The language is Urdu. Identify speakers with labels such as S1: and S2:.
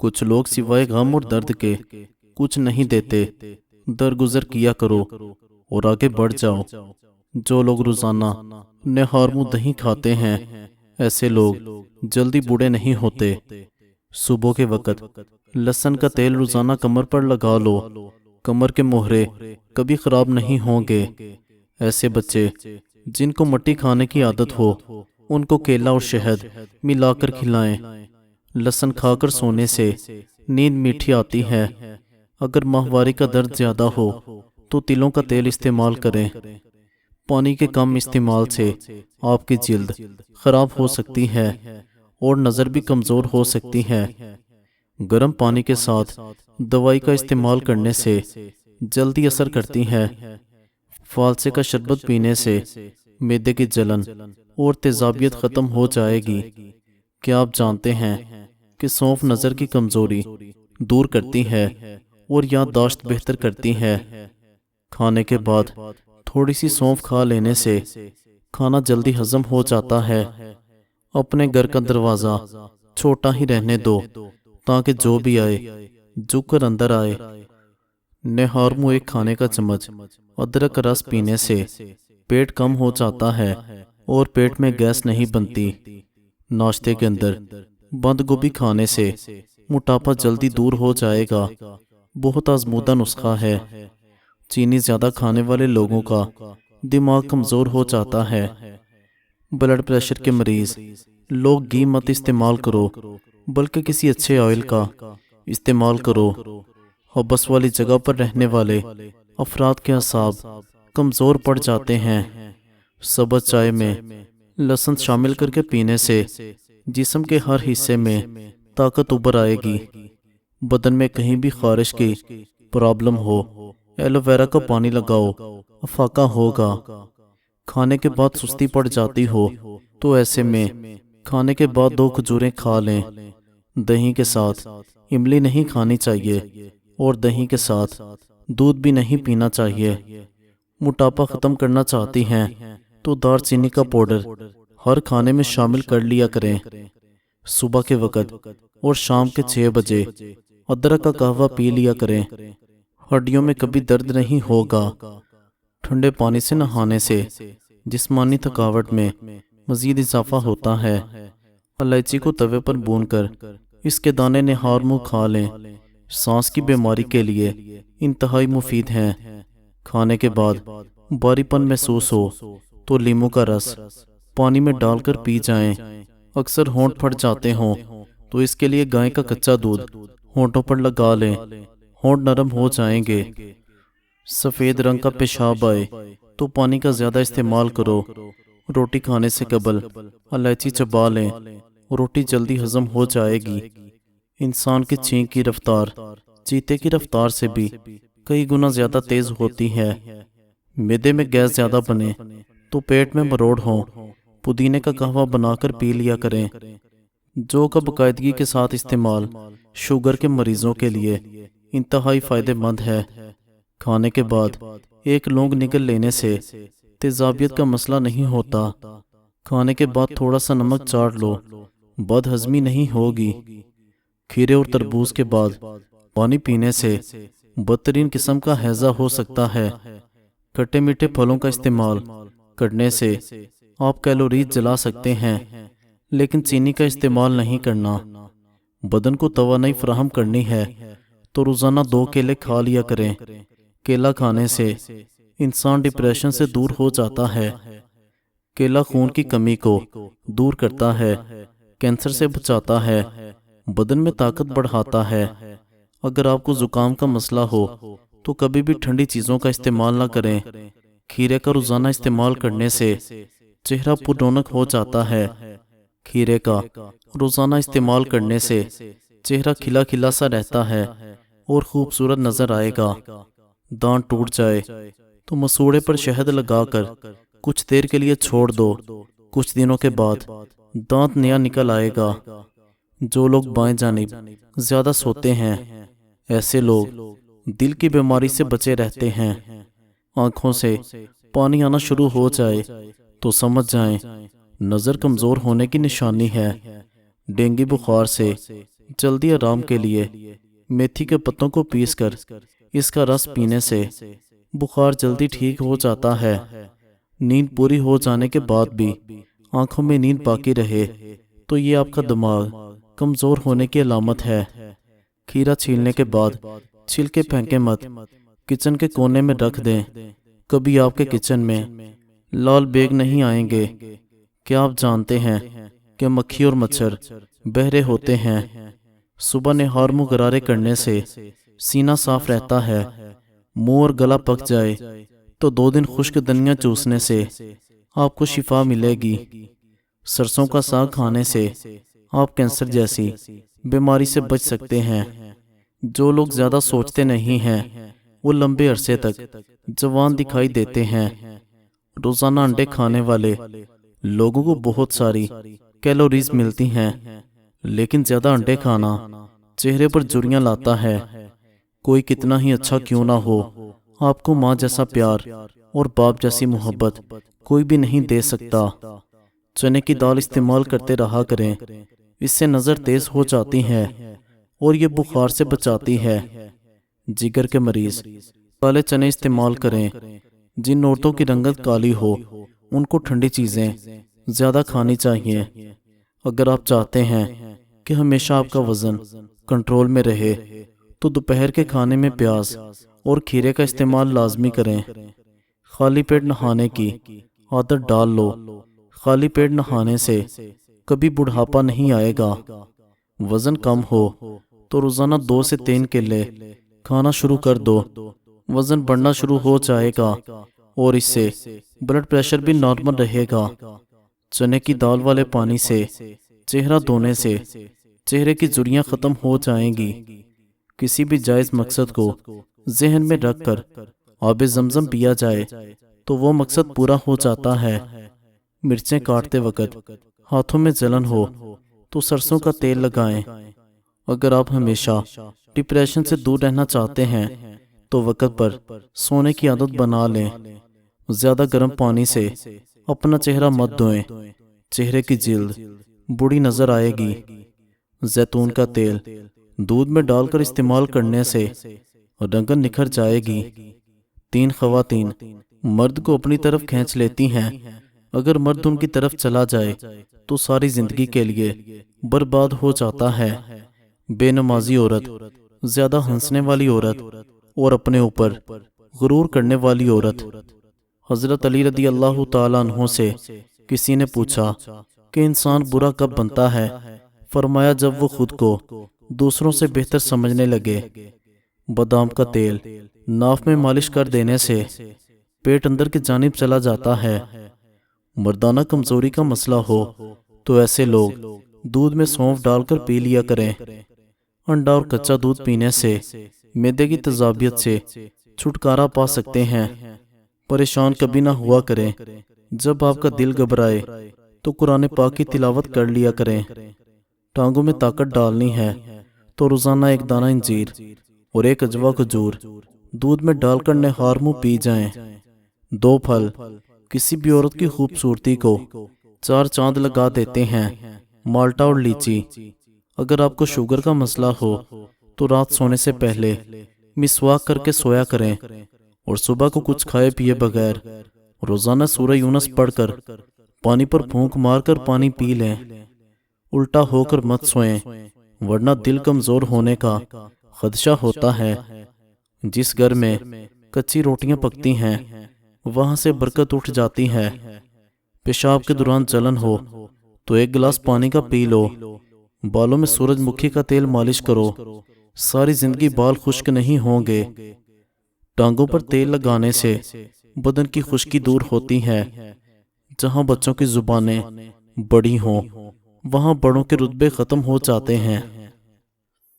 S1: کچھ لوگ سوائے غم اور درد کے کچھ نہیں دیتے۔ درگزر کیا کرو اور آگے بڑھ جاؤ۔ جو لوگ روزانہ نہار منہ دہی کھاتے ہیں، ایسے لوگ جلدی بوڑھے نہیں ہوتے۔ صبح کے وقت لہسن کا تیل روزانہ کمر پر لگا لو، کمر کے مہرے کبھی خراب نہیں ہوں گے۔ ایسے بچے جن کو مٹی کھانے کی عادت ہو، ان کو کیلا اور شہد ملا کر کھلائیں۔ لہسن کھا کر سونے سے نیند میٹھی آتی ہے۔ اگر ماہواری کا درد زیادہ ہو تو تلوں کا تیل استعمال کریں۔ پانی کے کم استعمال سے آپ کی جلد خراب ہو سکتی ہے اور نظر بھی کمزور ہو سکتی ہے۔ گرم پانی کے ساتھ دوائی کا استعمال کرنے سے جلدی اثر کرتی ہے۔ فالسے کا شربت پینے سے معدے کی جلن اور تیزابیت ختم ہو جائے گی۔ کیا آپ جانتے ہیں کہ سونف نظر کی کمزوری دور کرتی ہے اور یادداشت بہتر کرتی ہے؟ کھانے کے بعد تھوڑی سی سونف کھا لینے سے کھانا جلدی ہضم ہو جاتا ہے۔ اپنے گھر کا دروازہ چھوٹا ہی رہنے دو تاکہ جو بھی آئے جھک کر اندر آئے۔ نہار منہ ایک کھانے کا چمچ ادرک کا رس پینے سے پیٹ کم ہو جاتا ہے اور پیٹ میں گیس نہیں بنتی۔ ناشتے کے اندر بند گوبھی کھانے سے موٹاپا جلدی دور ہو جائے گا۔ بہت آزمودہ نسخہ ہے۔ چینی زیادہ کھانے والے لوگوں کا دماغ کمزور ہو جاتا ہے۔ بلڈ پریشر کے مریض لوگ گھی مت استعمال کرو بلکہ کسی اچھے آئل کا استعمال کرو۔ حبس والی جگہ پر رہنے والے افراد کے اعصاب کمزور پڑ جاتے ہیں۔ سبز چائے میں لہسن شامل کر کے پینے سے جسم کے ہر حصے میں طاقت ابھر آئے گی۔ بدن میں کہیں بھی خارش کی پرابلم ہو، ایلو ویرا کا پانی لگاؤ، افاقہ ہوگا۔ کھانے کے بعد سستی پڑ جاتی ہو تو ایسے میں کھانے کے بعد 2 کھجوریں کھا لیں۔ دہی کے ساتھ املی نہیں کھانی چاہیے اور دہی کے ساتھ دودھ بھی نہیں پینا چاہیے۔ موٹاپا ختم کرنا چاہتی ہیں تو دار چینی کا پاؤڈر ہر کھانے میں شامل کر لیا کریں۔ صبح کے وقت اور شام کے 6 بجے ادرک کا قہوہ پی لیا کریں۔ ہڈیوں میں کبھی درد نہیں ہوگا۔ ٹھنڈے پانی سے نہانے سے جسمانی تھکاوٹ میں مزید اضافہ ہوتا ہے۔ الائچی کو توے پر بھون کر اس کے دانے نہار منہ کھا لیں۔ سانس کی بیماری کے لیے انتہائی مفید ہیں۔ کھانے کے بعد بھاری پن محسوس ہو تو لیموں کا رس پانی میں ڈال کر پی جائیں۔ اکثر ہونٹ پھٹ جاتے ہوں تو اس کے لیے گائے کا کچا دودھ ہونٹوں پر لگا لیں، ہونٹ نرم ہو جائیں گے۔ سفید رنگ کا پیشاب آئے تو پانی کا زیادہ استعمال کرو۔ روٹی کھانے سے قبل الائچی چبا لیں، روٹی جلدی ہضم ہو جائے گی۔ انسان کی چھینک کی رفتار چیتے کی رفتار سے بھی کئی گنا زیادہ تیز ہوتی ہے۔ معدے میں گیس زیادہ بنے تو پیٹ میں مروڑ ہوں، پودینے کا قہوہ بنا کر پی لیا کریں۔ جو کا باقاعدگی کے ساتھ استعمال شوگر کے مریضوں کے لیے انتہائی فائدہ مند ہے۔ کھانے کے بعد 1 لونگ نگل لینے سے تیزابیت کا مسئلہ نہیں ہوتا۔ کھانے کے بعد تھوڑا سا نمک چاٹ لو، بد ہضمی نہیں ہوگی۔ کھیرے اور تربوز کے بعد پانی پینے سے بدترین قسم کا ہیضہ ہو سکتا ہے۔ کھٹے میٹھے پھلوں کا استعمال کرنے سے آپ کیلوریز جلا سکتے ہیں، لیکن چینی کا استعمال نہیں کرنا۔ بدن کو توانائی فراہم کرنی ہے تو روزانہ 2 کیلے کھا لیا کریں۔ کیلا کھانے سے انسان ڈپریشن سے دور ہو جاتا ہے۔ کیلا خون کی کمی کو دور کرتا ہے، کینسر سے بچاتا ہے، بدن میں طاقت بڑھاتا ہے۔ اگر آپ کو زکام کا مسئلہ ہو تو کبھی بھی ٹھنڈی چیزوں کا استعمال نہ کریں۔ کھیرے کا روزانہ استعمال کرنے سے چہرہ پر رونق ہو جاتا ہے۔ کھیرے کا روزانہ استعمال کرنے سے چہرہ کھلا کھلا سا رہتا ہے اور خوبصورت نظر آئے گا۔ دانت ٹوٹ جائے تو مسوڑے پر شہد لگا کر کچھ دیر کے لیے چھوڑ دو، کچھ دنوں کے بعد دانت نیا نکل آئے گا۔ جو لوگ بائیں جانب زیادہ سوتے ہیں، ایسے لوگ دل کی بیماری سے بچے رہتے ہیں۔ آنکھوں سے پانی آنا شروع ہو جائے تو سمجھ جائیں نظر کمزور ہونے کی نشانی ہے۔ ڈینگی بخار سے جلدی آرام کے لیے میتھی کے پتوں کو پیس کر اس کا رس پینے سے بخار جلدی ٹھیک ہو جاتا ہے۔ نیند پوری ہو جانے کے بعد بھی آنکھوں میں نیند باقی رہے تو یہ آپ کا دماغ کمزور ہونے کی علامت ہے۔ کھیرا چھیلنے کے بعد چھلکے پھینکیں مت، کچن کے کونے میں رکھ دیں۔ کبھی آپ کے کچن میں لال بیگ نہیں آئیں گے۔ کیا آپ جانتے ہیں کہ مکھی اور مچھر بہرے ہوتے ہیں؟ صبح نہار منہ غرارے کرنے سے سینہ صاف رہتا ہے۔ منہ اور گلا پک جائے تو 2 دن خشک دھنیا چوسنے سے آپ کو شفا ملے گی۔ سرسوں کا ساگ کھانے سے آپ کینسر جیسی بیماری سے بچ سکتے ہیں۔ جو لوگ زیادہ سوچتے نہیں ہیں وہ لمبے عرصے تک جوان دکھائی دیتے ہیں۔ روزانہ انڈے کھانے والے لوگوں کو بہت ساری کیلوریز ملتی ہیں، لیکن زیادہ انڈے کھانا چہرے پر جھریاں لاتا ہے۔ کوئی کتنا ہی اچھا کیوں نہ ہو، آپ کو ماں جیسا پیار اور باپ جیسی محبت کوئی بھی نہیں دے سکتا۔ چنے کی دال استعمال کرتے رہا کریں، اس سے نظر تیز ہو جاتی ہے اور یہ بخار سے بچاتی ہے۔ جگر کے مریض کالے چنے استعمال کریں۔ جن عورتوں کی رنگت کالی ہو ان کو ٹھنڈی چیزیں زیادہ کھانی چاہیے۔ اگر آپ چاہتے ہیں کہ ہمیشہ آپ کا وزن کنٹرول میں رہے تو دوپہر کے کھانے میں پیاز اور کھیرے کا استعمال لازمی کریں۔ خالی پیٹ نہانے کی عادت ڈال لو۔ خالی پیٹ نہانے سے کبھی بڑھاپا نہیں آئے گا۔ وزن کم ہو تو روزانہ 2 سے 3 کیلے کھانا شروع کر دو۔ وزن بڑھنا شروع ہو جائے گا اور اس سے بلڈ پریشر بھی نارمل رہے گا۔ چنے کی دال والے پانی سے چہرہ دھونے سے چہرے کی جھریاں ختم ہو جائیں گی۔ کسی بھی جائز مقصد کو ذہن میں رکھ کر آب زمزم پیا جائے تو وہ مقصد پورا ہو جاتا ہے۔ مرچیں کاٹتے وقت ہاتھوں میں جلن ہو تو سرسوں کا تیل لگائیں۔ اگر آپ ہمیشہ ڈپریشن سے دور رہنا چاہتے ہیں تو وقت پر سونے کی عادت بنا لیں۔ زیادہ گرم پانی سے اپنا چہرہ مت دھوئیں، چہرے کی جلد بری نظر آئے گی۔ زیتون کا تیل دودھ میں ڈال کر استعمال کرنے سے رنگت نکھر جائے گی۔ 3 خواتین مرد کو اپنی طرف کھینچ لیتی ہیں۔ اگر مرد ان کی طرف چلا جائے تو ساری زندگی کے لیے برباد ہو جاتا ہے۔ بے نمازی عورت، زیادہ ہنسنے والی عورت اور اپنے اوپر غرور کرنے والی عورت۔ حضرت علی رضی اللہ تعالیٰ عنہ سے کسی نے پوچھا کہ انسان برا کب بنتا ہے؟ فرمایا جب وہ خود کو دوسروں سے بہتر سمجھنے لگے۔ بادام کا تیل ناف میں مالش کر دینے سے پیٹ اندر کی جانب چلا جاتا ہے۔ مردانہ کمزوری کا مسئلہ ہو تو ایسے لوگ دودھ میں سونف ڈال کر پی لیا کریں۔ انڈا اور کچا دودھ پینے سے معدے کی تذابیت سے چھٹکارا پا سکتے ہیں۔ پریشان کبھی نہ ہوا کریں۔ جب آپ کا دل گھبرائے تو قرآن پاک کی تلاوت کر لیا کریں۔ ٹانگوں میں طاقت ڈالنی ہے تو روزانہ 1 دانہ انجیر اور 1 اجوا کھجور دودھ میں ڈال کر نہار منہ پی جائیں۔ 2 پھل کسی بھی عورت کی خوبصورتی کو 4 چاند لگا دیتے ہیں۔ مالٹا اور لیچی۔ اگر آپ کو شوگر کا مسئلہ ہو تو رات سونے سے پہلے مسواک کر کے سویا کریں اور صبح کو کچھ کھائے پیے بغیر روزانہ سورہ یونس پڑھ کر پانی پر پھونک مار کر پانی پی لیں۔ الٹا ہو کر مت سوئیں ورنہ دل کمزور ہونے کا خدشہ ہوتا ہے۔ جس گھر میں کچی روٹیاں پکتی ہیں وہاں سے برکت اٹھ جاتی ہے۔ پیشاب کے دوران جلن ہو تو 1 گلاس پانی کا پی لو۔ بالوں میں سورج مکھی کا تیل مالش کرو، ساری زندگی بال خشک نہیں ہوں گے۔ ٹانگوں پر تیل لگانے سے بدن کی خشکی دور ہوتی ہے۔ جہاں بچوں کی زبانیں بڑی ہوں وہاں بڑوں کے رتبے ختم ہو جاتے ہیں۔